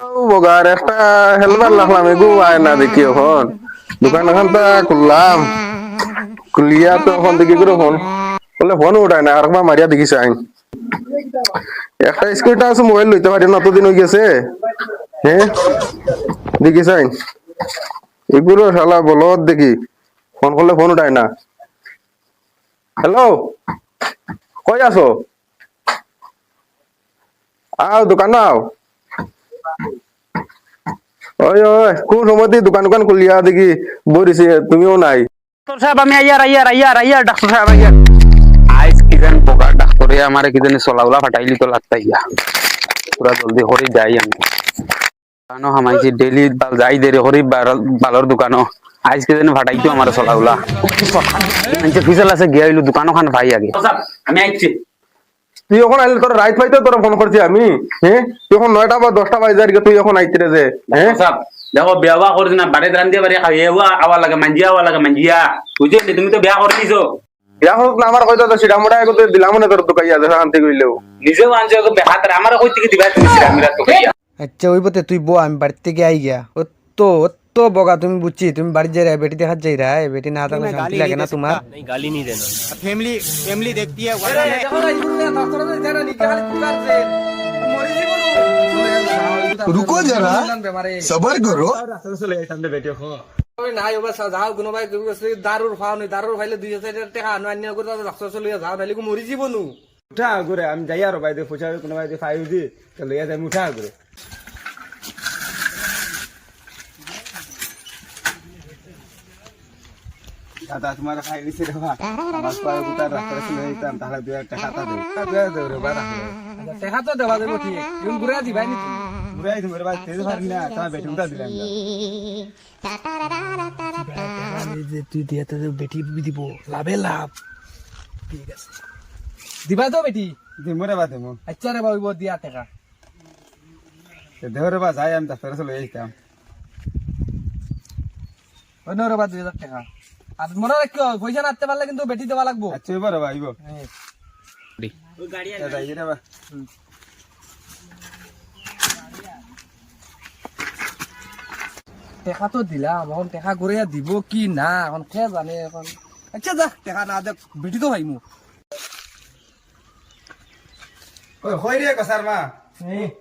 বগার একটা হেলমেট রাখলাম এগু আয় না দেখি এখন দোকান এখানটা খুললাম খুলিয়া তো এখন দেখি করে ফোন বলে ফোন উঠায় না আরেকবার মারিয়া দেখিস আইন একটা স্ক্রিন আছে মোবাইল লইতে পারি না অতদিন হয়ে গেছে হ্যাঁ দেখিস আইন এগুলো শালা বলত দেখি ফোন করলে ফোন উঠায় না হ্যালো কই আছো আও দোকান আও ওই ওই কোন সময় দোকান দোকান খুলিয়া দেখি বরিছে তুমিও নাই ডাক্তার সাহেব আমি আইয়ার ডাক্তার সাহেব আইয়ার আইস কি জান পোকা ডাক্তারে আমারে কি জানি চলাউলা ফাটাইলি তো লাগতা ইয়া পুরা জলদি হরি যাই আমি কানো হামাইছি ডেইলি যাই দেরি হরি বালর দোকানো আইস কি জানি ফাটাইতো আমারে চলাউলা মানে ফিসল আছে গিয়াইলো দোকানো খান ভাই আগে আমি আইছি তুই এখন আইলে তোর রাইট পাইতে তোর ফোন করছি আমি হ্যাঁ তুই এখন 9টা বা 10টা বাজে আর তুই এখন আইতে রে যে হ্যাঁ সাহেব দেখো বিয়া করছ না বাড়ি রান দিয়ে বাড়ি খাইয়া আওয়া লাগে মাঞ্জিয়া বুঝলি তুমি তো বিয়া করে দিছো বিয়া হোক না আমার কইতা তো সিডা মোটা কইতে দিলাম না তোর তো কাইয়া দেখা শান্তি কইলেও নিজেও আনছো বেহাত আমার কই থেকে দিবা তুমি সিরামিরা তো কইয়া আচ্ছা ওই বতে তুই বো আমি বাড়ি থেকে আই গিয়া ও তো বগা তুমি বুঝছি তুমি বাড়ি যাই রা বেটি দেখাত যাই রা বেটি না থাকলে শান্তি লাগে না তোমার नहीं गाली नहीं देना फैमिली फैमिली देखती है रुको जरा सबर करो নাই ওবা যাও কোনোবাই দারুর খাও নি দারুর খাইলে 2000 টাকা আনো আনিয়া করে ডাক্তার চলে যাও নাইলে মরি জীবনু উঠা করে আমি যাই আর বাইরে পয়সা কোনোবাই ফাইভ দি তো লইয়া যাই উঠা করে দাদা তোমার খাই দিছি রে বাবা আমার পায়ে গুতা রাস্তা চলে যাইতাম তাহলে 2000 টাকা তা দে রে বাবা টাকা তো দেওয়া দেবো ঠিক তুমি ঘুরে দিবাই নি ঘুরে আইছি মেরে বাবা তেজ পারি না তা বেটি উঠা দিলাম তুই দিয়া তো বেটি দিব লাভে লাভ ঠিক আছে দিবা তো বেটি দি মরে বাতে মো আচ্ছা রে বাবু দিয়া টাকা দেহরে বা যাই আমি ডাক্তার চলে যাইতাম অন্য রে বা 2000 টাকা আর মনে রাখিও পয়সা নাতে পারলে কিন্তু বেটি দেওয়া লাগবো আচ্ছা এবার বা আইবো ওই গাড়ি যাই রে বা টাকা তো দিলাম এখন টাকা করে দিব কি না এখন কে জানে এখন আচ্ছা যা টাকা না দেখ বেটি তো ভাইমু ওই হই রে কসার মা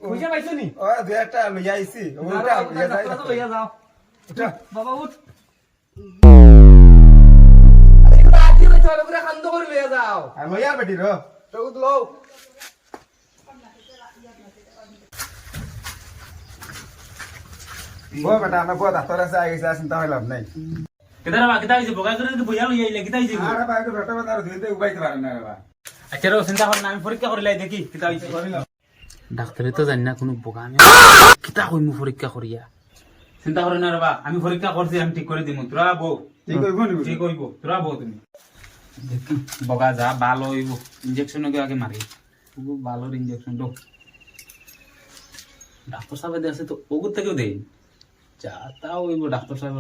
পয়সা পাইছো নি ও 2000 টাকা লইয়া আইছি ওটা লইয়া যাই লইয়া যাও উঠা বাবা উঠ আরে রাতি চলে করে খান্দ করে লইয়া যাও আর লইয়া বেটি রো তো লও বো বেটা আমরা বো ডাক্তার আছে আই গেছে চিন্তা হই লাভ নাই কেদারা বা কিতা হইছে বগা করে তো বইয়া লইয়া আইলে কিতা হইছে আরে ভাই তো বেটা বেটা ধুইতে উবাইতে পারে না রে বা আচ্ছা রো চিন্তা কর না আমি পরীক্ষা করে লাই দেখি কিতা হইছে ডাক্তারে তো জানি না কোনো বগা আমি কিতা কইমু পরীক্ষা করিয়া চিন্তা করে না রে বা আমি পরীক্ষা করছি আমি ঠিক করে দিমু তোরা বউ ঠিক হইবো নি ঠিক হইব তোরা বউ তুমি দেখি বগা যা ভালো হইব ইনজেকশন আগে মারি খুব ভালো ইনজেকশন দো ডাক্তার সাহেব আছে তো ওগুর থেকেও দেই যা তাও হইব ডাক্তার সাহেব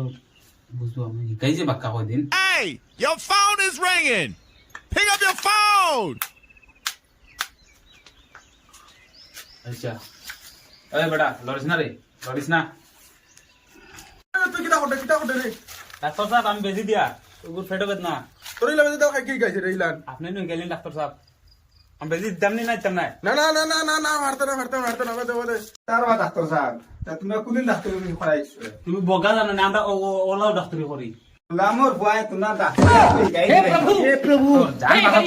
বুঝবো আমি গাইছে বাক্কা কয়দিন Hey, your phone is ringing. Pick up your phone. আচ্ছা এই বেটা লরিস না রে লরিস না তুই কিটা করতে রে ডাক্তার সাহেব আমি বেজি দিয়া ওগুর ফেটো বেদ না তোর লাগে দাও খাই কি গাইছে রে ইলান আপনি নই গেলেন ডাক্তার সাহেব আমি বেজি দাম নি না দাম নাই না না না না না না মারতে না দে তার বা ডাক্তার সাহেব তা তুমি কোনদিন ডাক্তার তুমি খরাইছো তুমি বগা জানো না আমরা ওলাও ডাক্তারি করি লামর বুয়াই তুমি ডাক্তার हे प्रभु জান বাবা